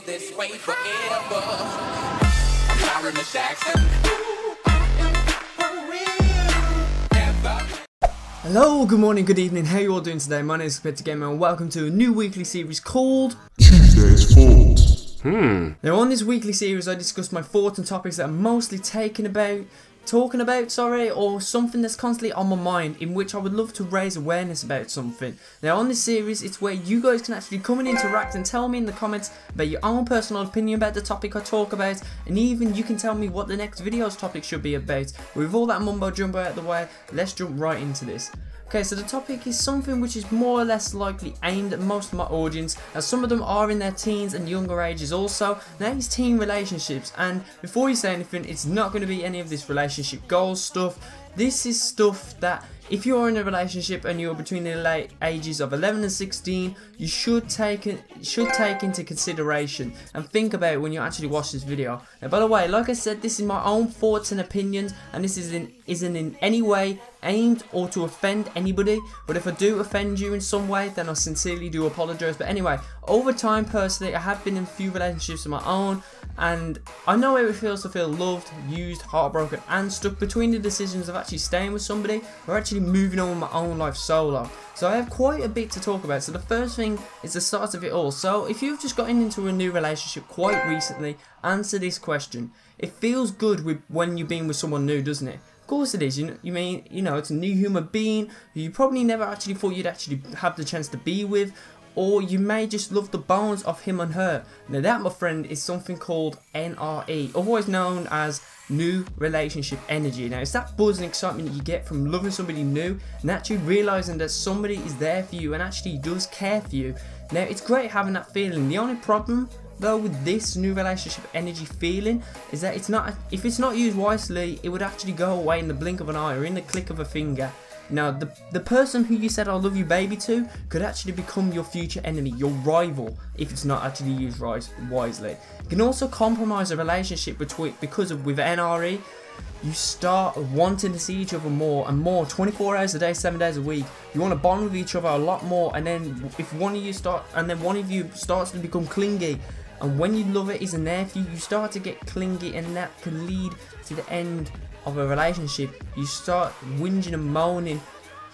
This way forever. I'm Tyron Jackson. Hello, good morning, good evening, how you all doing today? My name is Peter Gamer and welcome to a new weekly series called Tuesday's Fault. Now on this weekly series I discuss my thoughts and topics that I'm mostly talking about, or something that's constantly on my mind in which I would love to raise awareness about something. Now on this series it's where you guys can actually come and interact and tell me in the comments about your own personal opinion about the topic I talk about, and even you can tell me what the next video's topic should be about. With all that mumbo jumbo out of the way, let's jump right into this. Okay, so the topic is something which is more or less likely aimed at most of my audience, as some of them are in their teens and younger ages also. Now it's teen relationships, and before you say anything, it's not going to be any of this relationship goals stuff. This is stuff that if you're in a relationship and you're between the late ages of 11 and 16, you should take into consideration and think about when you actually watch this video. Now, by the way, like I said, this is my own thoughts and opinions, and this isn't in any way aimed or to offend anybody. But if I do offend you in some way, then I sincerely do apologise. But anyway, over time, personally, I have been in a few relationships of my own, and I know how it feels to feel loved, used, heartbroken, and stuck between the decisions of actually staying with somebody or actually moving on with my own life solo. So I have quite a bit to talk about. So the first thing is the start of it all. So if you've just gotten into a new relationship quite recently, answer this question. It feels good when you've been with someone new, doesn't it? Of course it is. You know, it's a new human being who you probably never actually thought you'd actually have the chance to be with, or you may just love the bones of him and her. Now that, my friend, is something called NRE, otherwise known as new relationship energy. Now it's that buzz and excitement that you get from loving somebody new and actually realising that somebody is there for you and actually does care for you. Now it's great having that feeling. The only problem though with this new relationship energy feeling is that if it's not used wisely, it would actually go away in the blink of an eye or in the click of a finger. Now, the person who you said "I love you baby" to could actually become your future enemy, your rival, if it's not actually used wisely. It can also compromise a relationship because with NRE, you start wanting to see each other more and more, 24 hours a day, 7 days a week. You want to bond with each other a lot more, and then if one of you starts to become clingy, and when you love it isn't there for you, you start to get clingy, and that can lead to the end of a relationship. You start whinging and moaning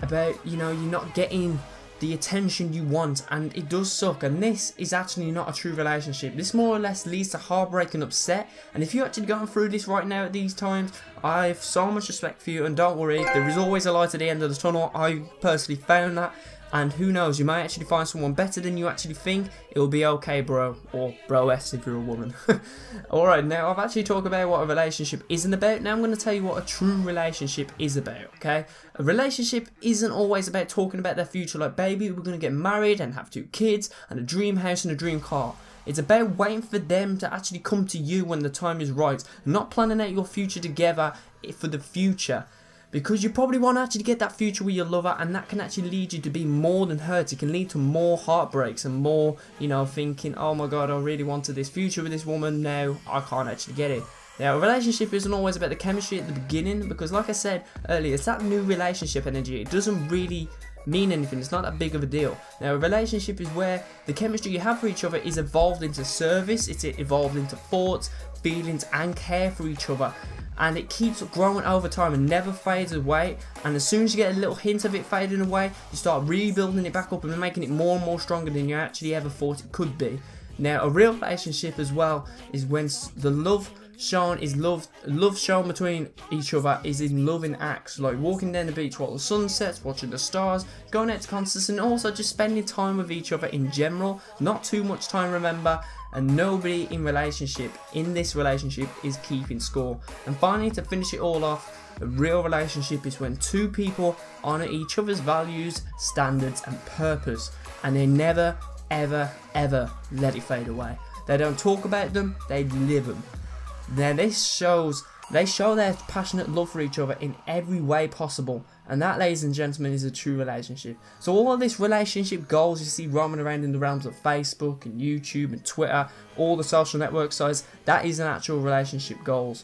about, you're not getting the attention you want, and it does suck. And this is actually not a true relationship. This more or less leads to heartbreak and upset. And if you're actually going through this right now at these times, I have so much respect for you, and don't worry, there is always a light at the end of the tunnel. I personally found that. And who knows, you might actually find someone better than you actually think. It'll be okay, bro, or bro-s if you're a woman. Alright, now I've actually talked about what a relationship isn't about. Now I'm going to tell you what a true relationship is about, okay? A relationship isn't always about talking about their future like, baby, we're going to get married and have 2 kids and a dream house and a dream car. It's about waiting for them to actually come to you when the time is right, not planning out your future together for the future. Because you probably want to actually get that future with your lover, and that can actually lead you to be more than hurt. It can lead to more heartbreaks and more, thinking, oh my god, I really wanted this future with this woman, now I can't actually get it. Now, a relationship isn't always about the chemistry at the beginning, because like I said earlier, it's that new relationship energy. It doesn't really mean anything. It's not that big of a deal. Now, a relationship is where the chemistry you have for each other is evolved into service, it's evolved into thoughts, feelings, and care for each other. And it keeps growing over time and never fades away. And as soon as you get a little hint of it fading away, you start rebuilding it back up and making it more and more stronger than you actually ever thought it could be. Now, a real relationship as well is when the love shown between each other is in loving acts, like walking down the beach while the sun sets, watching the stars, going out to concerts, and also just spending time with each other in general. Not too much time, remember, and nobody in this relationship is keeping score. And finally, to finish it all off, a real relationship is when 2 people honour each other's values, standards and purpose, and they never ever let it fade away. They don't talk about them, they live them. Now they show their passionate love for each other in every way possible, and that, ladies and gentlemen, is a true relationship. So all of this relationship goals you see roaming around in the realms of Facebook and YouTube and Twitter, all the social network sites, that is an actual relationship goals.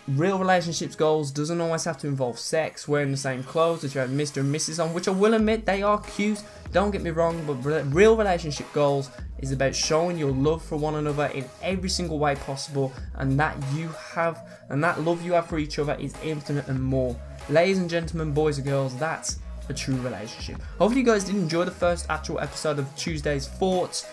real relationships goals doesn't always have to involve sex, wearing the same clothes that you have Mr. and Mrs. on, which I will admit they are cute, don't get me wrong, but real relationship goals is about showing your love for one another in every single way possible, and that love you have for each other is infinite and more. Ladies and gentlemen, boys and girls, that's a true relationship. Hopefully you guys did enjoy the first actual episode of Tuesday's Thoughts.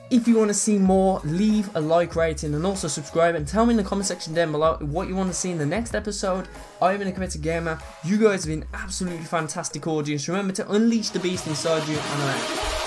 If you want to see more, leave a like rating and also subscribe, and tell me in the comment section down below what you want to see in the next episode. I've been a Committed Gamer. You guys have been absolutely fantastic audience. Remember to unleash the beast inside you, and I'm out.